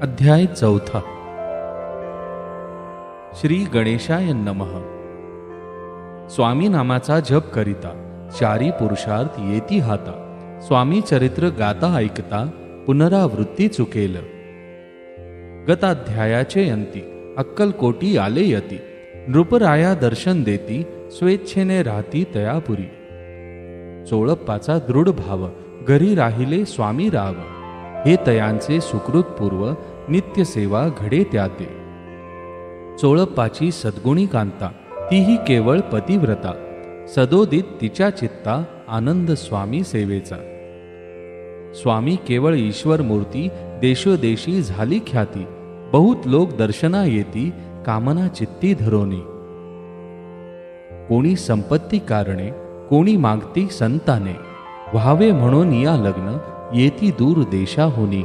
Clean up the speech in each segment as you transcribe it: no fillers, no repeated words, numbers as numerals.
अध्याय 4. श्री गणेशाय नमः. स्वामी नामाचा जप करिता चारी पुरुषार्थ येती हाता. स्वामी चरित्र गाता ऐकता पुनरावृत्ती चुकेल. गताध्यायाचे अंती अक्कलकोटी आले यती. नृपराया दर्शन देती स्वेच्छेने राहती तयापुरी. चोळप्पाचा दृढ भाव घरी राहिले स्वामी राव. हे तयांचे सुकृत पूर्व नित्य सेवा घडे त्याते. चोळप्पाची सद्गुणी कांता तीही केवळ पतिव्रता. सदोदित तिच्या चित्ता आनंद स्वामी सेवेचा. स्वामी केवळ ईश्वर मूर्ती देशोदेशी झाली ख्याती. बहुत लोक दर्शना येती कामना चित्ती धरोनी. कोणी संपत्ती कारणे कोणी मागती संताने. व्हावे म्हणून या लग्न येती दूर देशाहुनी.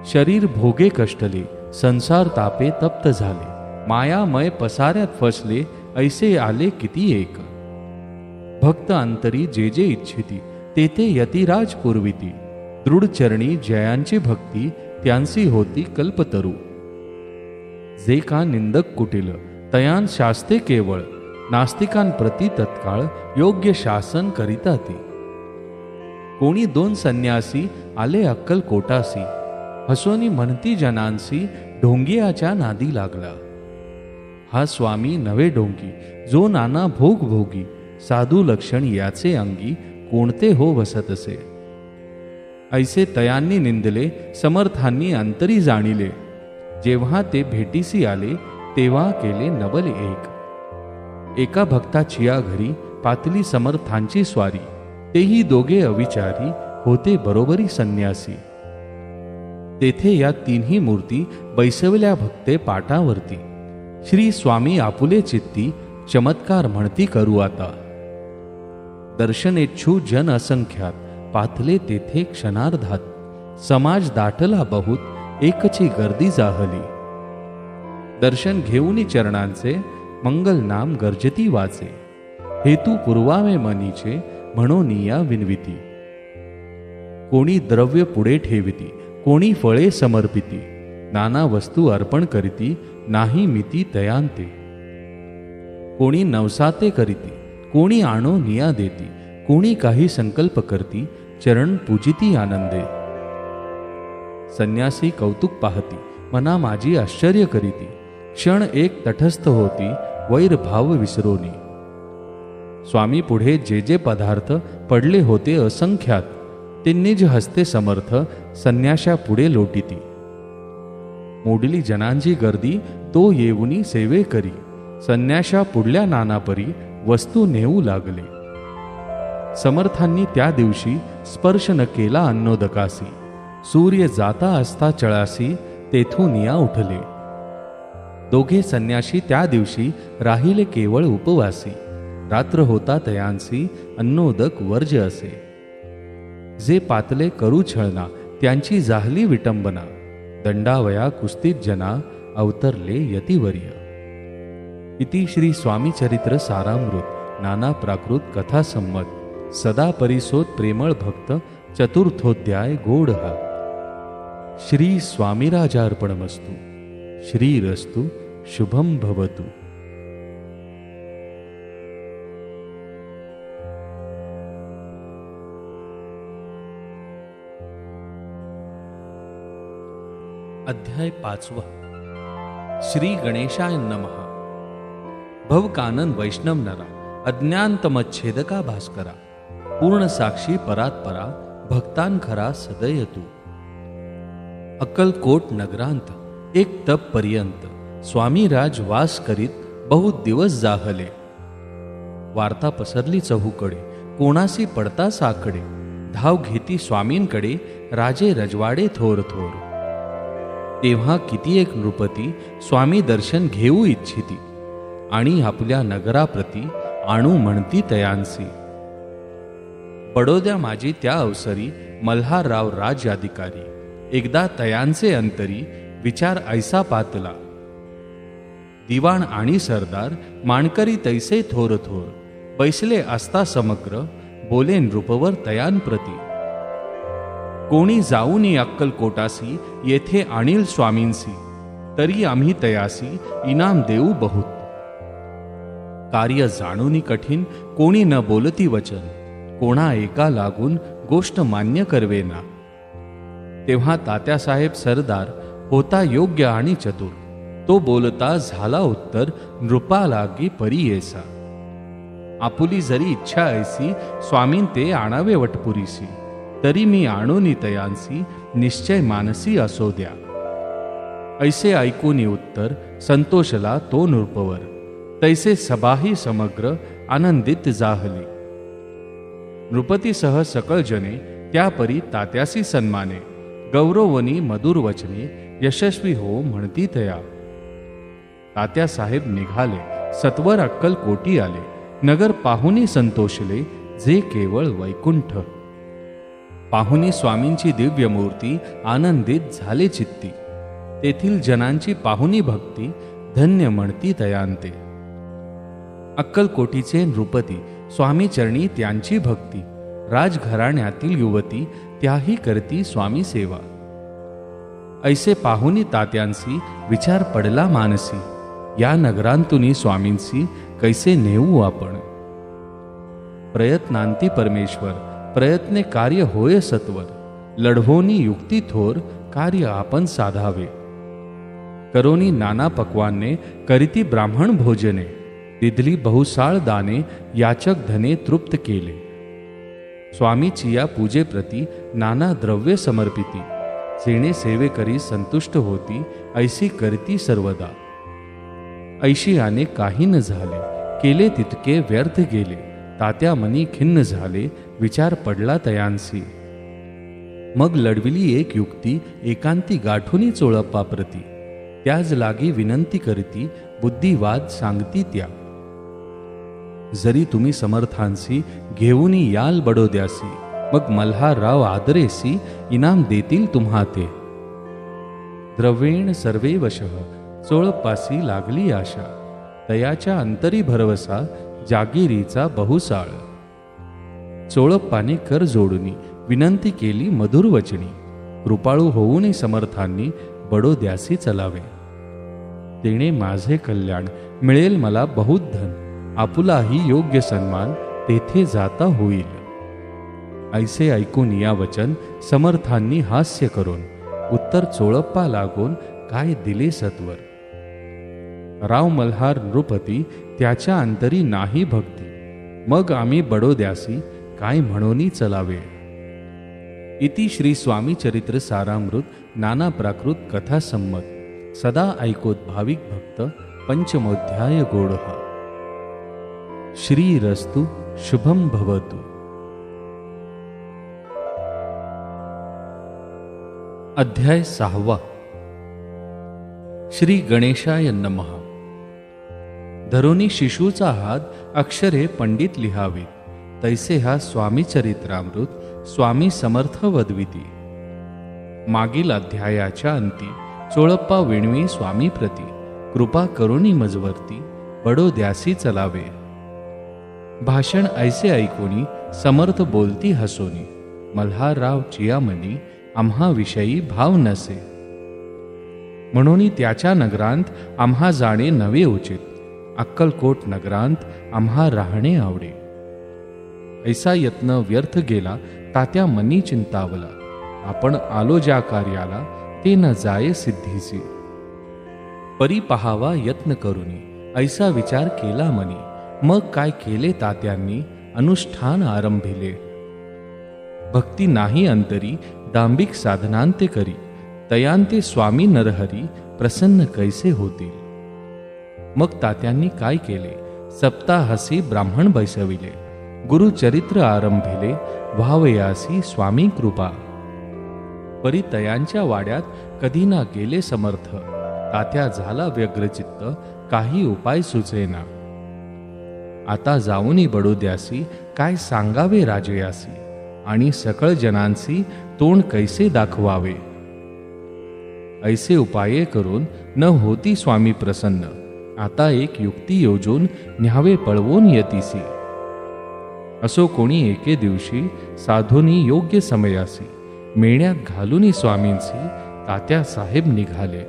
शरीर भोगे कष्टले संसार तापे तप्त झाले. मायामय पसाऱ्यात फसले ऐसे आले किती एक. भक्त अंतरी जे जे इच्छिती तेथे यतिराज पुरविती. दृढ चरणी जयांची भक्ती त्यांसी होती कल्पतरू. जे का निंदक कुटिल तयान शास्ते केवळ. नास्तिकांप्रती तत्काळ योग्य शासन करिता ती. कोणी दोन संन्यासी आले अक्कलकोटासी. हसोनी म्हणती जनांसी ढोंगियाच्या नादी लागला. हा स्वामी नवे ढोंगी जो नाना भोग भोगी. साधू लक्षण याचे अंगी कोणते हो वसत असे. ऐसे तयांनी निंदले समर्थांनी अंतरी जाणिले. जेव्हा ते भेटीसी आले तेव्हा केले नवल एक. एका भक्ताचिया घरी पातली समर्थांची स्वारी. तेही दोघे अविचारी होते बरोबरी संन्यासी. तेथे या तिन्ही मूर्ती बैसवल्या भक्ते पाटावरती. श्री स्वामी आपुले चित्ती चमत्कार म्हणती करू आता. दर्शनेच्छू जन असंख्यात पाथले तेथे क्षणार्धात. समाज दाटला बहुत एकची गर्दी जाहली. दर्शन घेऊनी चरणांचे मंगल नाम गर्जती वाचे. हेतू पुरवावे मनीचे म्हणून या विनविती. कोणी द्रव्य पुढे ठेविती कोणी फळे समर्पिती. नाना वस्तू अर्पण करीती नाही मिती तयांते. कोणी नवसाते करीती कोणी आणो निया देती. कोणी काही संकल्प करती चरण पूजिती आनंदे. संन्यासी कौतुक पाहती मना माझी आश्चर्य करीती. क्षण एक तटस्थ होती वैर भाव विसरोनी. स्वामी पुढे जे जे पदार्थ पडले होते असंख्यात ते निज हस्ते समर्थ संन्याशा पुढे लोटीती. मोडली जनांची गर्दी तो येऊनी सेवे करी. संन्याशा पुढल्या नानापरी वस्तू नेऊ लागले. समर्थांनी त्या दिवशी स्पर्श न केला अन्नोदकासी. सूर्य जाता असता चळासी तेथून या उठले. दोघे संन्याशी त्या दिवशी राहिले केवळ उपवासी. रात्र होता तयांसी अन्नोदक वर्ज असे. जे पातले करू छळना त्यांची जाहली विटंबना. दंडावया कुस्तीत जना अवतरले यतिवर्य. इति श्री स्वामी चरित्र सारामृत नाना प्राकृत कथा संमत. सदा परिसोत प्रेमळ भक्त चतुर्थोध्याय गोड हा. श्री स्वामीराजार्पणमस्तु. श्रीरस्तु शुभम भवतु. अध्याय 5. श्री गणेशाय नमः. भवकानन वैष्णव नरा अज्ञानतमच्छेदका भास्करा. पूर्ण साक्षी परात्परा भक्तान खरा सदय तू. अक्कलकोट नगरांत एक तप पर्यंत स्वामी राज वास करीत बहुत दिवस जाहले. वार्ता पसरली चहूकडे कोणासी पडता साकडे. धाव घेती स्वामींकडे राजे रजवाडे थोर थोर. तेव्हा किती एक नृपती स्वामी दर्शन घेऊ इच्छिती. आणि आपल्या नगराप्रती आणू म्हणती तयांसी. पडोद्या माझी त्या अवसरी मल्हारराव राज्याधिकारी. एकदा तयांचे अंतरी विचार ऐसा पातला. दिवाण आणि सरदार माणकरी तैसे थोर थोर. बैसले असता समग्र बोले नृपवर तयांप्रती. कोणी जाऊनी अक्कलकोटासी, येथे आणील स्वामींसी, तरी आम्ही तयासी इनाम देऊ बहुत. कार्य जाणूनी कठीण, कोणी न बोलती वचन, कोणा एका लागून गोष्ट मान्य करवेना. तेव्हा तात्यासाहेब सरदार होता योग्य आणि चतुर, तो बोलता झाला उत्तर, नृपा लागी परी येसा. आपुली जरी इच्छा ऐसी, स्वामीन ते आणावे वटपुरीसी, तरी मी आणोनी तयांसी, निश्चय मानसी असो द्या. ऐसे ऐकूनी उत्तर, संतोषला तो नृपवर, तैसे सबाही समग्र आनंदित जाहली. नृपतीसह सकळ जने त्यापरी तात्यासी सन्माने, गौरवनी मधुर वचने यशस्वी हो म्हणती तया. तात्यासाहेब निघाले, सत्वर अक्कलकोटी आले, नगर पाहुनी संतोषले, जे केवळ वैकुंठ. पाहुनी स्वामींची दिव्य मूर्ती, आनंदित झाले चित्ती, तेथील जनांची पाहुनी भक्ती, धन्य म्हणती तयांते. अक्कलकोटीचे नृपती, स्वामी चरणी त्यांची भक्ती, राजघराण्यातील युवती, त्याही करती स्वामी सेवा. ऐसे पाहुनी तात्यांसी, विचार पडला मानसी, या नगरांतुनी स्वामींसी, कैसे नेऊ आपण. प्रयत्नांती परमेश्वर, प्रयत्ने कार्य होय सत्वर, लढवोनी युक्ती थोर, कार्य आपण साधावे. करोनी नाना पक्वाने, करीती ब्राह्मण भोजने, दिधली बहुसाळ दाने, याचक धने तृप्त केले. स्वामीची या पूजेप्रती नाना द्रव्य समर्पिती, जेणे सेवे करी संतुष्ट होती, ऐसी करती सर्वदा. ऐशियाने काही न झाले, केले तितके व्यर्थ गेले, तात्या मनी खिन्न झाले, विचार पडला तयांसी. मग लढविली एक युक्ती, एकांती गाठोनी चोळप्पाप्रती, त्याज लागी विनंती करती, बुद्धिवाद सांगती त्या. जरी तुम्ही समर्थांसी, घेऊनी याल बडोद्यासी, मग मल्हारराव आदरेसी, इनाम देतील तुम्हा ते. द्रव्येण सर्वे वशः, चोळप्पासी लागली आशा, तयाच्या अंतरी भरवसा, जागिरीचा बहुसाळ. चोळप्पाने कर जोडूनी, विनंती केली मधुर वचनी, कृपाळू होऊनी समर्थांनी, बडोद्यासी चलावे. तेणे माझे कल्याण, मिळेल मला बहुत धन, आपुलाही योग्य सन्मान, तेथे जाता होईल. ऐसे ऐकून या वचन, समर्थांनी हास्य करून, उत्तर चोळप्पा लागून काय दिले सत्वर. राव मल्हार नृपती, त्याच्या अंतरी नाही भक्ती, मग आम्ही बडोद्यासी, काय म्हणोनी चलावे. इति श्री स्वामी चरित्र सारामृत नाना प्राकृत कथा संमत. सदा ऐकोत भाविक भक्त, पंचमोध्याय गोडहा. श्रीरस्तु शुभम भवतु. अध्याय 6. श्री गणेशाय नमः. धरोनी शिशूचा हात, अक्षरे पंडित लिहावीत, तैसे हा स्वामी चरित्रामृत स्वामी समर्थ वदविती. मागील अध्यायाच्या अंती चोळप्पा विणवी स्वामी प्रती, कृपा करुणी मजवर्ती, बडोद्यासी चलावे. भाषण ऐसे ऐकोनी, समर्थ बोलती हसोनी, मल्हारराव चियामनी, आम्हा विषयी भाव नसे. म्हणून त्याच्या नगरांत आम्हा जाणे नवे उचित, अक्कलकोट नगरांत आम्हा राहणे आवडे. ऐसा यत्न व्यर्थ गेला, तात्या मनी चिंतावला, आपण आलो ज्या कार्याला, ते न जाये सिद्धीसी. परी पहावा यत्न करुनी, ऐसा विचार केला मनी, मग काय केले तात्यांनी, अनुष्ठान आरंभिले. भक्ती नाही अंतरी, दांभिक साधनांते करी, तयांते स्वामी नरहरी, प्रसन्न कैसे होतील. मग तात्यांनी काय केले, सप्ताहसी ब्राह्मण बैसविले, गुरुचरित्र आरंभिले, व्हावयासी स्वामी कृपा. परी तयांच्या वाड्यात कधी ना गेले समर्थ, तात्या झाला व्यग्रचित्त, काही उपाय सुचेना. आता जाऊनी बडोद्यासी, काय सांगावे राजयासी, आणि सकळ जनांसी तोंड कैसे दाखवावे. ऐसे उपाये करून न होती स्वामी प्रसन्न, आता एक युक्ती योजून न्यावे पळवून यतीसी. असो कोणी एके दिवशी साधूनी योग्य समयासी, मेण्यात घालूनी स्वामींची तात्यासाहेब निघाले.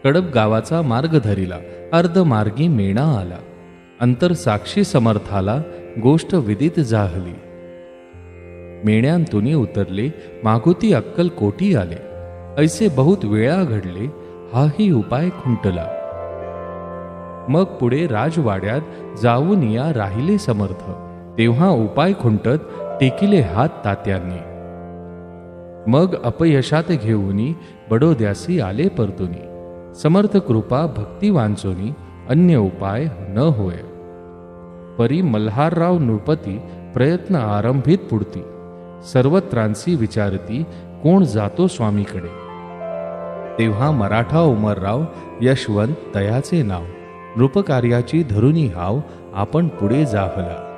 कडब गावाचा मार्ग धरिला, अर्धमार्गी मेणा आला. अंतर साक्षी समर्थाला गोष्ट विदित जाहली. मेण्यांतुनी उतरले, मागुती अक्कलकोटी आले. ऐसे बहुत वेळा घडले, हाही उपाय खुंटला. मग पुढे राजवाड्यात जाऊन या राहिले समर्थ. तेव्हा उपाय खुंटत टेकिले हात तात्यांनी. मग अपयशात घेऊनी बडोद्यासी आले परतुनी. समर्थ कृपा भक्ती वांचोनी अन्य उपाय न होय. परी मल्हारराव नृपती प्रयत्न आरंभित पुढती. सर्वत्रांसी विचारती कोण जातो स्वामीकडे. तेव्हा मराठा उमरराव यशवंत तयाचे नाव. नृपकार्याची धरुनी हाव आपण पुढे जाहला.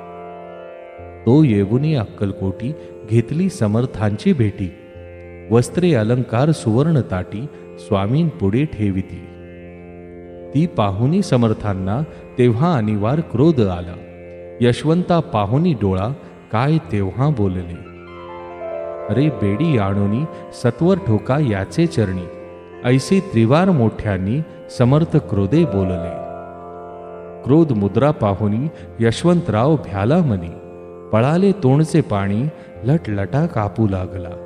तो येऊनी अक्कलकोटी घेतली समर्थांची भेटी. वस्त्रे अलंकार सुवर्ण ताटी स्वामीं पुढे ठेविती. ती पाहुनी समर्थांना तेव्हा अनिवार क्रोध आला. यशवंता पाहुनी डोळा काय तेव्हा बोलले. अरे बेडी आणोनी सत्वर ठोका याचे चरणी. ऐसे त्रिवार मोठ्यांनी समर्थ क्रोधे बोलले. क्रोध मुद्रा पाहुनी यशवंतराव भ्याला मनी. पळाले तोंडचे पाणी लटलटा कापू लागला.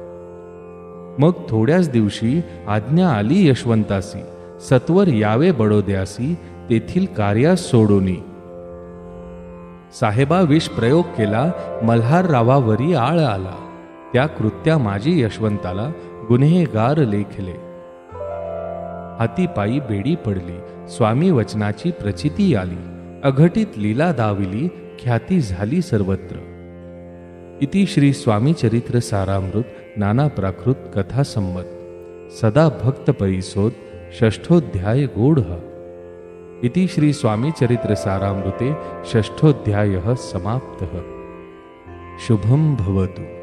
मग थोड्याच दिवशी आज्ञा आली यशवंतासी. सत्वर यावे बडोद्यासी तेथील कार्यास सोडोनी. साहेबा विष प्रयोग केला, मल्हाररावावरी आळ आला. त्या कृत्या माझी यशवंताला गुन्हेगार लेखले. हातीपायी बेडी पडली, स्वामी वचनाची प्रचिती आली. अघटित लीला दाविली, ख्याती झाली सर्वत्र. इति श्री स्वामी चरित्र सारामृत नाना प्राकृत कथा संमत सदा भक्त परिसोद षष्ठोध्याय गूढ़. इति श्री स्वामी चरित्र सारामृते षष्ठोध्यायः समाप्तः. शुभं भवतु.